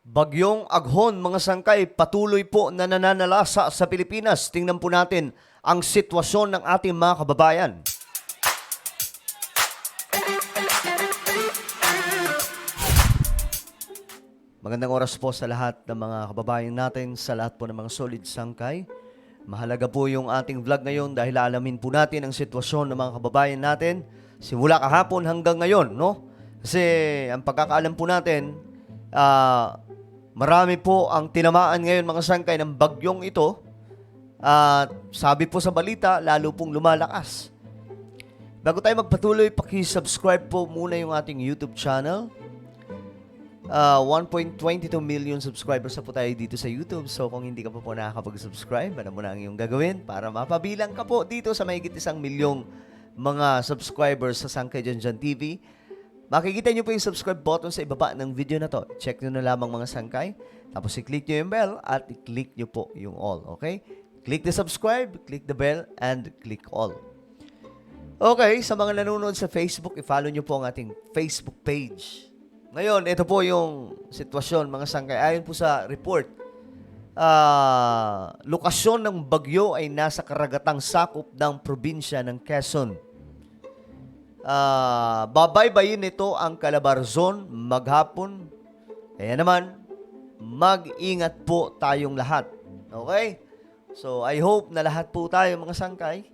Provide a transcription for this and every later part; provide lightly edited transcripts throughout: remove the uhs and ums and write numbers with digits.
Bagyong Aghon, mga sangkay, patuloy po na nananalasa sa Pilipinas. Tingnan po natin ang sitwasyon ng ating mga kababayan. Magandang oras po sa lahat ng mga kababayan natin, sa lahat po ng mga solid sangkay. Mahalaga po yung ating vlog ngayon dahil alamin po natin ang sitwasyon ng mga kababayan natin simula kahapon hanggang ngayon, no? Kasi ang pagkakaalam po natin, marami po ang tinamaan ngayon mga sangkay ng bagyong ito. At sabi po sa balita, lalo pong lumalakas. Bago tayo magpatuloy, paki-subscribe po muna yung ating YouTube channel. 1.22 million subscribers na po tayo dito sa YouTube. So kung hindi ka pa po nakakapag-subscribe, ano mo na ang iyong gagawin para mapabilang ka po dito sa mahigit 1 milyong mga subscribers sa Sangkay Janjan TV. Makikita nyo po yung subscribe button sa ibaba ng video na to. Check nyo na lamang mga sangkay. Tapos i-click nyo yung bell at i-click nyo po yung all. Okay? Click the subscribe, click the bell, and click all. Okay, sa mga nanonood sa Facebook, i-follow nyo po ang ating Facebook page. Ngayon, ito po yung sitwasyon mga sangkay. Ayon po sa report, lokasyon ng bagyo ay nasa karagatang sakop ng probinsya ng Quezon. Babaybayin ito ang Calabarzon maghapon. Kaya naman, mag-ingat po tayong lahat. Okay? So, I hope na lahat po tayo mga sangkay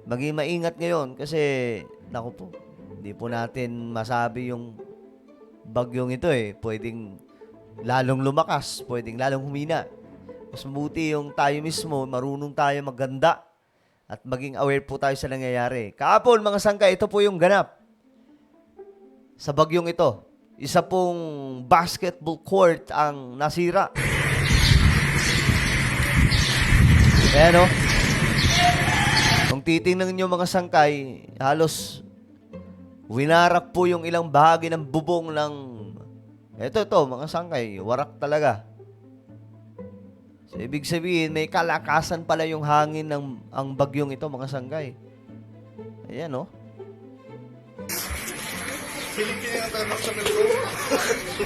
maging maingat ngayon kasi, naku po, hindi po natin masabi yung bagyong ito eh. Pwedeng lalong lumakas, pwedeng lalong humina. Mas mabuti yung tayo mismo, marunong tayo maganda at maging aware po tayo sa nangyayari. Kahapon, mga sangkay, ito po yung ganap sa bagyong ito. Isa pong basketball court ang nasira. Ayan o. Kung titingnan nyo mga sangkay, halos winarak po yung ilang bahagi ng bubong ng... Ito, mga sangkay, warak talaga. So, ibig sabihin, may kalakasan pala yung hangin ng ang bagyong ito, mga sangkay. Ayan, no?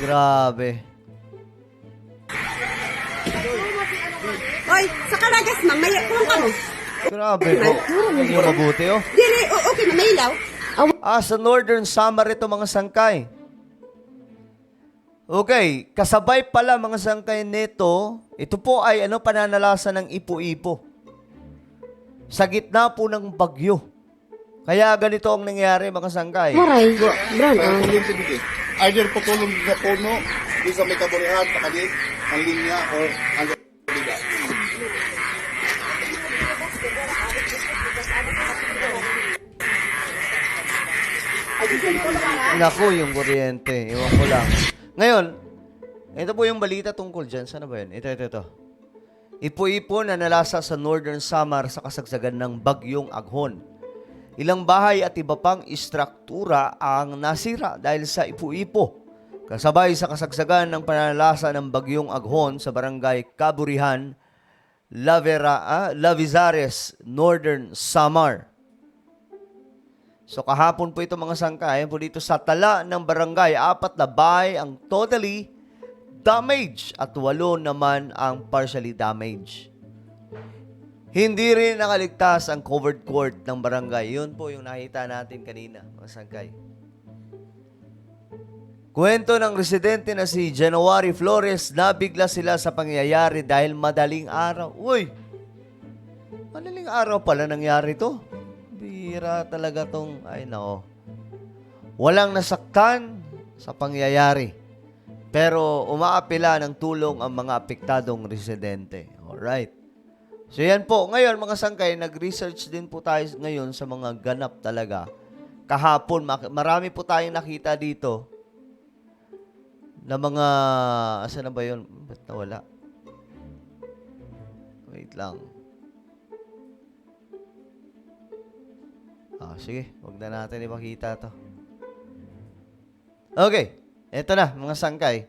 Grabe. Oy, sa Karagas, ma'am, may kulong ka mo. Grabe po. Hindi mabuti, oh. Dili, okay na, may ilaw. Sa Northern Samar ito, mga sangkay. Okay, kasabay pala mga sangkay nito, ito po ay pananalasa ng ipo-ipo. Sa gitna po ng bagyo. Kaya ganito ang nangyari mga sangkay. Maray, Brown, Either putulong sa puno, di sa may kaburihan, pakali, ang linya, or ang liga. Naku, yung kuryente. Iwan ko lang. Ngayon, ito po yung balita tungkol dyan. Sana ba yun? Ito. Ipo-ipo na nalasa sa Northern Samar sa kasagsagan ng Bagyong Aghon. Ilang bahay at iba pang istruktura ang nasira dahil sa ipo-ipo. Kasabay sa kasagsagan ng pananalasa ng Bagyong Aghon sa barangay Kaburihan, Lavizares, Northern Samar. So kahapon po ito mga sangkay, po dito sa tala ng barangay, 4 na bahay ang totally damaged at 8 naman ang partially damaged. Hindi rin nakaligtas ang covered court ng barangay. Yun po yung nakita natin kanina, mga sangkay. Kwento ng residente na si January Flores, nabigla sila sa pangyayari dahil madaling araw. Uy! Madaling araw pala nangyari to. Bira talaga tong, ay nako. Walang nasaktan sa pangyayari. Pero umaapila ng tulong ang mga apektadong residente. Alright. So yan po. Ngayon mga sangkay, nag-research din po tayo ngayon sa mga ganap talaga. Kahapon, marami po tayong nakita dito na mga, asan na ba yun? Ba't nawala? Wait lang. Sige, wag na natin ipakita to. Okay, eto na mga sangkay.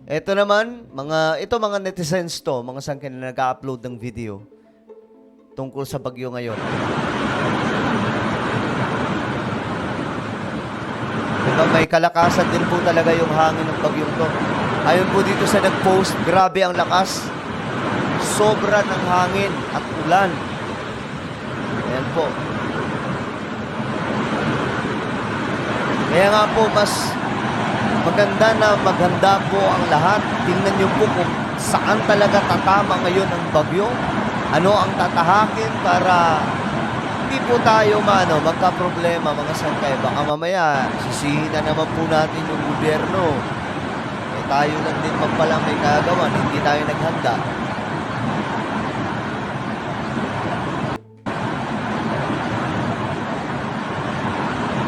Eto naman, mga netizens to, mga sangkay na nag-upload ng video tungkol sa bagyo ngayon. may kalakasan din po talaga yung hangin ng bagyong to. Ayon po dito sa nag-post, grabe ang lakas. Sobra ng hangin at ulan. Ayan po. Kaya nga po, mas maganda na maghanda po ang lahat. Tingnan niyo po kung saan talaga tatama ngayon ang bagyo. Ano ang tatahakin para hindi po tayo magka-problema mga sangkay. Baka mamaya, sisihin na naman po natin yung gobyerno. Eh, tayo lang din magpalang may kagawan, hindi tayo naghanda.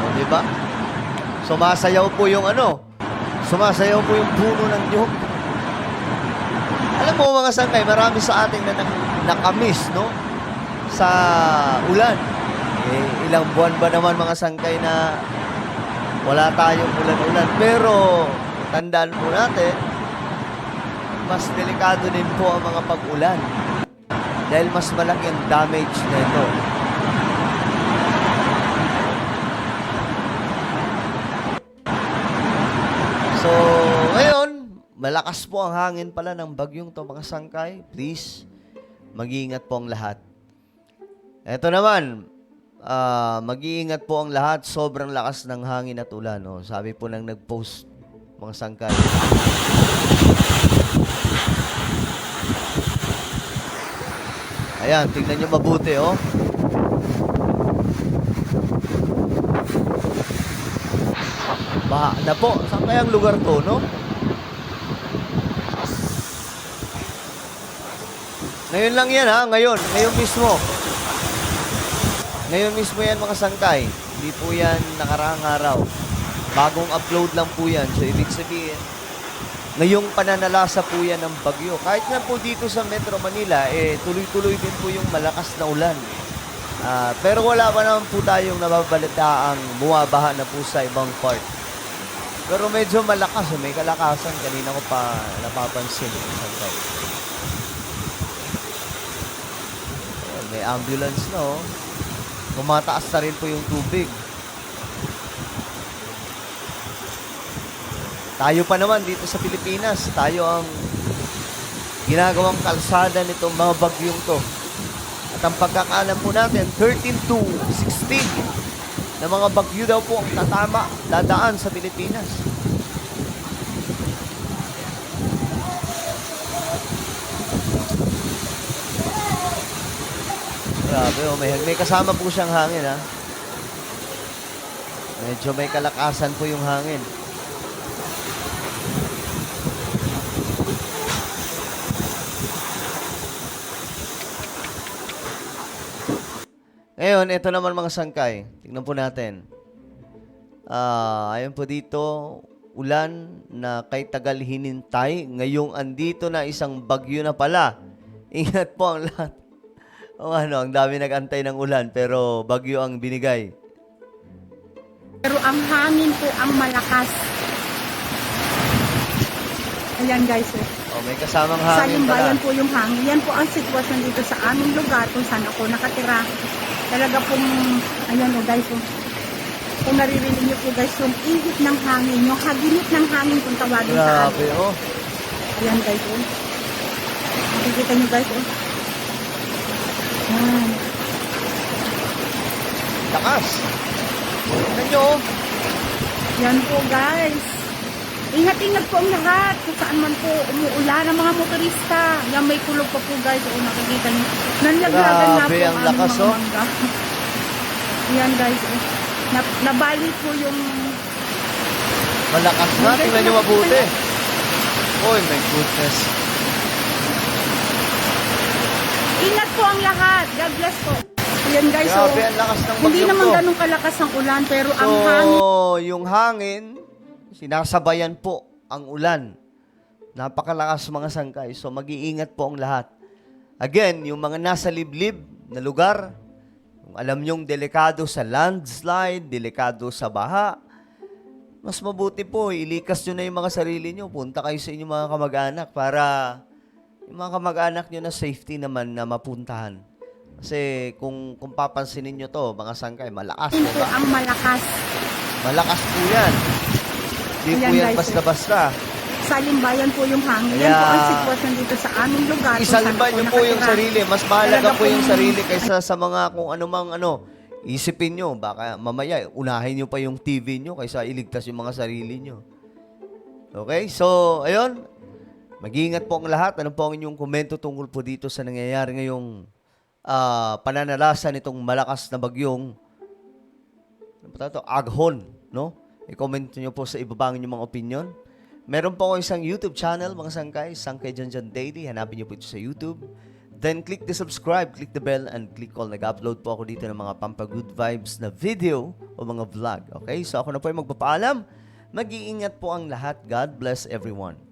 O, diba? Sumasayaw po yung sumasayaw po yung puno ng niyog. Alam mo mga sangkay, marami sa atin na nakamiss, no? Sa ulan. Eh, ilang buwan ba naman mga sangkay na wala tayong ulan-ulan. Pero, tandaan po natin, mas delikado din po ang mga pag-ulan. Dahil mas malaki ang damage nito. So, ngayon, malakas po ang hangin pala ng bagyong to mga sangkay. Please, mag-iingat po ang lahat. Ito naman, mag-iingat po ang lahat. Sobrang lakas ng hangin at ulan. Oh. Sabi po nang nag-post mga sangkay. Ayan, tingnan nyo mabuti, oh. Baha na po. Saan kayang lugar to, no? Ngayon lang yan, ha? Ngayon mismo. Ngayon mismo yan, mga sangkay. Hindi po yan nakaraang araw. Bagong upload lang po yan. So, ibig sabihin, ngayong pananalasa po yan ng bagyo. Kahit na po dito sa Metro Manila, tuloy-tuloy din po yung malakas na ulan. Pero wala pa naman po tayong nababalitaang bumabaha na po sa ibang part. Pero medyo malakas, may kalakasan. Kanina ko pa napapansin. Sangkay. May ambulance na, oh. Tumataas na rin po yung tubig. Tayo pa naman dito sa Pilipinas, tayo ang ginagawang kalsada nitong mga bagyong to. At ang pagkakaalam po natin, 13 to 16 na mga bagyo daw po ang dadaan sa Pilipinas. Grabe, oh, may kasama po siyang hangin, ha. Medyo may kalakasan po yung hangin. Ngayon, ito naman mga sangkay. Tingnan po natin. Ayon po dito, ulan na kay tagal hinintay. Ngayong andito na isang bagyo na pala. Ingat po ang lahat. Ang dami nag-antay ng ulan pero bagyo ang binigay. Pero ang hangin po ang malakas. Ayan guys, may kasamang sa hangin Limbayan pala. po yung hangin. Yan po ang sitwasyon dito sa aming lugar kung saan ako nakatira. Talaga pong, ayan guys, kung naririnig niyo po guys, yung ihip ng hangin, yung haginit ng hangin kung tawagin sa Grabe, amin. oh. Ayan guys, makikita niyo guys, Ayan. Lakas. Tingnan nyo, oh. Yan po guys. Ingat-ingat po ang lahat kung saan man po umuulan ang mga motorista. Yan may kulog pa po guys. Nakikita niyo. Nanlaglagan na po Grabe, ang lakas, mga oh. mangga. Yan guys. Nabali po yung... Malakas na. Tingnan nyo mabuti. Oy, my goodness. Ingat po ang lahat. God bless po. Yan guys. Grabe, ang lakas ng Hindi bagyo naman to. ganun kalakas ang ulan. Pero ang So, hangin... yung hangin, sinasabayan po ang ulan. Napakalakas mga sangkay. So, mag-iingat po ang lahat. Again, yung mga nasa liblib na lugar, kung alam nyong delikado sa landslide, delikado sa baha, mas mabuti po, ilikas nyo na yung mga sarili nyo. Punta kayo sa inyong mga kamag-anak para yung mga kamag-anak nyo na safety naman na mapuntahan. Kasi kung papansinin nyo to, mga sangkay, malakas, Ito diba? ang malakas. Malakas po yan. Hindi po Ayan, yan guys, basta-basta. Salimbayan po yung hangin. Yan Kaya, po ang sitwasyon dito sa aming lugar. kung saan Isalba ako nyo po yung nakatira. sarili. Mas mahalaga Talaga po yung pong- sarili kaysa sa mga kung anumang isipin nyo. Baka mamaya, unahin nyo pa yung TV nyo kaysa iligtas yung mga sarili nyo. Okay? So, ayun. Mag-iingat po ang lahat. Ano po ang inyong komento tungkol po dito sa nangyayari ngayong pananalasan nitong malakas na bagyong Aghon, no? I-comment nyo po sa ibaba ang inyong mga opinion. Meron po ako isang YouTube channel, mga sangkay, Sangkay Janjan Daily. Hanapin nyo po ito sa YouTube. Then, click the subscribe, click the bell, and click all. Nag-upload po ako dito ng mga pampa-good vibes na video o mga vlog. Okay? So, ako na po ay magpapaalam. Mag-iingat po ang lahat. God bless everyone.